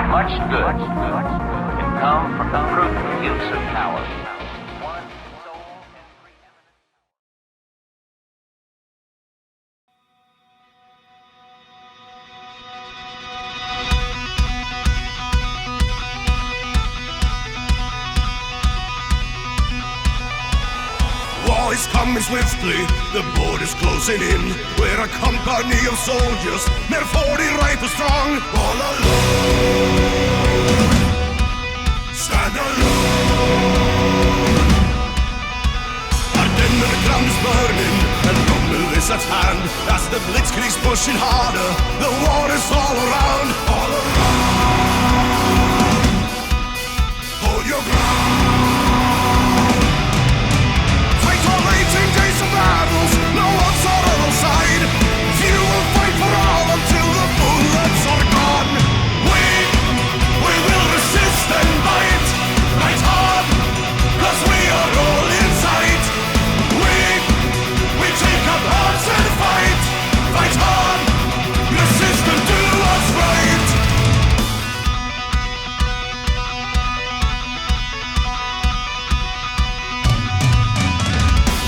Much good can come from the prudent use of power. One sole and preeminent War is coming swiftly, the border's closing in. We're a company of soldiers, near 40 rifles strong. All alone, stand alone. Our dinner ground is burning, and rumble is at hand. As the blitzkrieg's pushing harder, the war is all around. All around, hold your ground. Days of battles, no one's on our side. Few will fight for all until the bullets are gone. We will resist and fight, fight hard, 'cause we are all inside. We take up arms and fight, fight hard, resist and do what's right.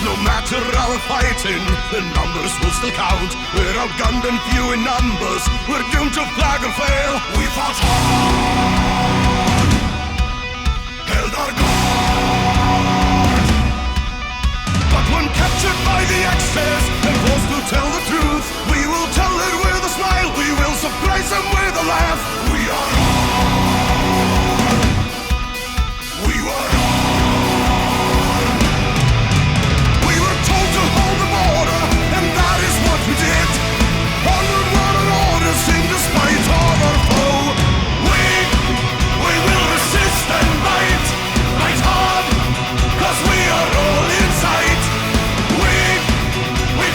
No matter our fighting, the numbers will still count. We're outgunned and few in numbers, we're doomed to flag or fail. We fought hard, held our guard, but when captured by the Axis and forced to tell the truth, we will tell it with a smile, we will surprise them with a laugh. We are on, we were on. Hold the border, and that is what we did. Onward, word and orders in despite of our foe. We will resist and fight, fight hard, 'cause we are all inside. We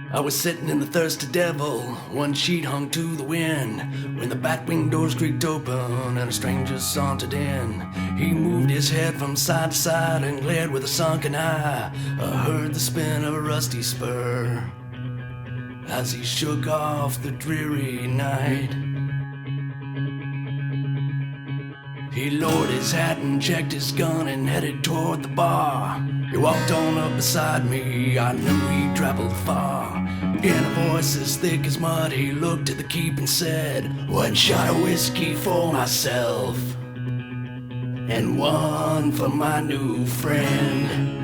I was sitting in the Thirsty Devil, one sheet hung to the wind, when the batwing doors creaked open and a stranger sauntered in. He moved his head from side to side and glared with a sunken eye. I heard the spin of a rusty spur as he shook off the dreary night. He lowered his hat and checked his gun and headed toward the bar. He walked on up beside me, I knew he'd traveled far. In a voice as thick as mud, he looked at the keep and said, "One shot of whiskey for myself, and one for my new friend."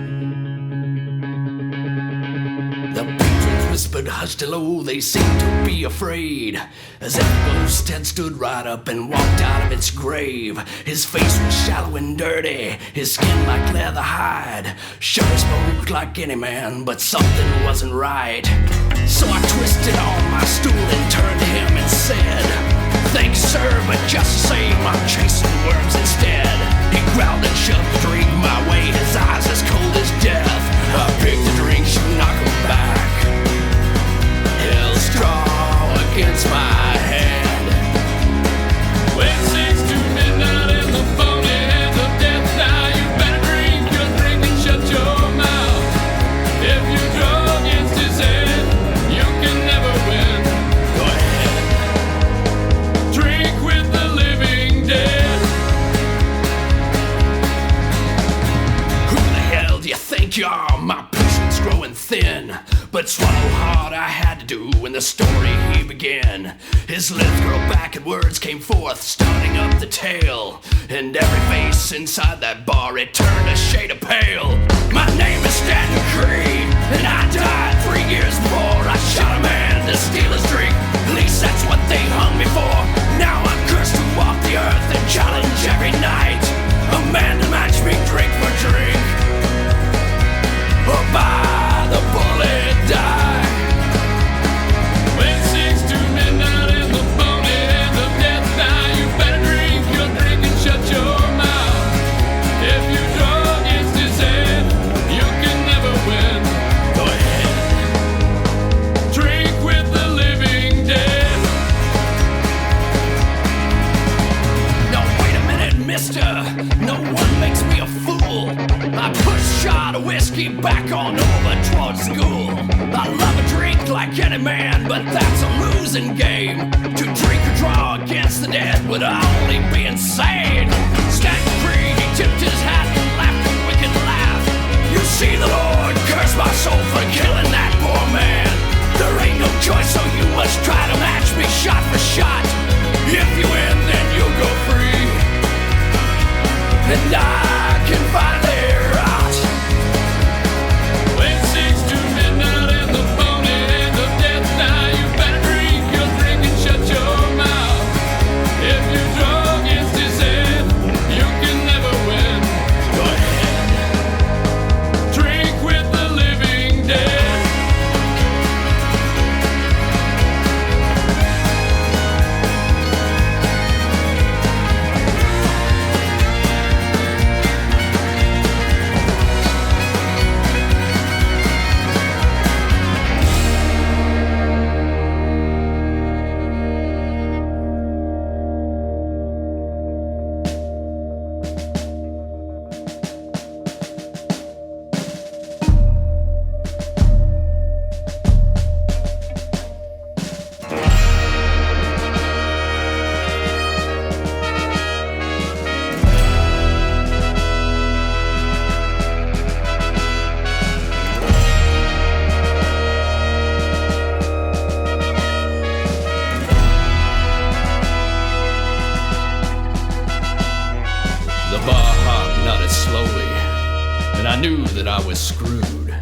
The patrons whispered hushed hello, they seemed to be afraid, as if a ghost had stood right up and walked out of its grave. His face was shallow and dirty, his skin like leather hide. Sure, he spoke like any man, but something wasn't right. So I twisted on my stool and turned to him and said, "Thanks, sir, but just the same, I'm chasing worms instead." He growled and shoved the drink my way, his eyes as cold as death. I picked the drink, should knock him back. Held straw against my hand. When 6 to midnight in the phony hands of death, now you better drink your drink and shut your mouth. If you draw against his head, you can never win. Go ahead. Drink with the living dead. Who the hell do you think you are? My patience growing thin, but swallow hard I had to do when the story he began. His lips curled back and words came forth, starting up the tale. And every face inside that bar, it turned a shade of pale. My name is Stanton Cree, and I died 3 years before I shot a man to steal his drink. At least that's what they hung me for. Now I'm cursed to walk the earth and challenge every night a man to match me drink for drink, or by the bullet die. When 6 to midnight in the phony hands of death, now you better drink your drink and shut your mouth. If you draw against his head, you can never win. Go ahead. Drink with the living dead. No, wait a minute, mister. No one makes me a fool. I push a shot of whiskey back on over towards school. I love a drink like any man, but that's a losing game. To drink or draw against the dead would only be insane. Stanton Cree, he tipped his hat and laughed a wicked laugh. You see, the Lord curse my soul for killing that poor man. There ain't no choice, so you must try to match me shot for shot. If you win, then you'll go free, and I can finally rot. When 6 to midnight in the phony hands of death, now you better drink your drink and shut your mouth. If you draw against his head, you can never win. Go ahead. Drink with the living dead. The bar hop nodded slowly, and I knew that I was screwed.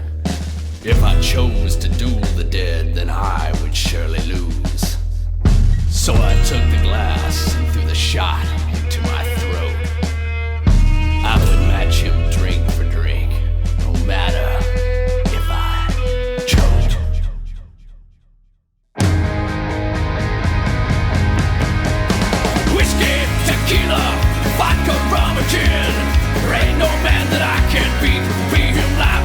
If I chose to duel the dead, then I would surely lose. So I took the glass and threw the shot into my throat. I would match him drink for drink, no matter if I choked. Whiskey, tequila, vodka, rum, or gin. There ain't no man that I can't beat. Be him live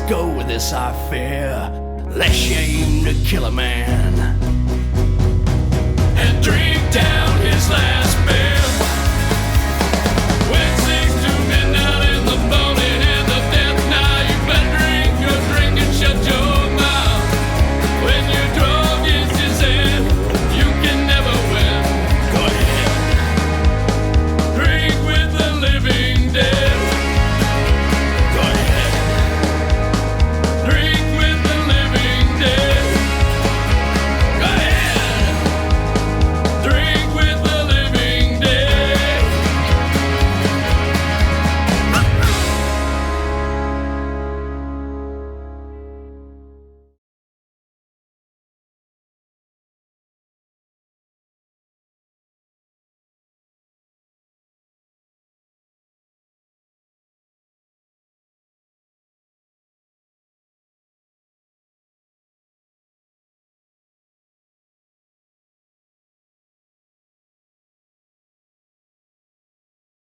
go with this, I fear, lest you aim to kill a man and drink down his last beer.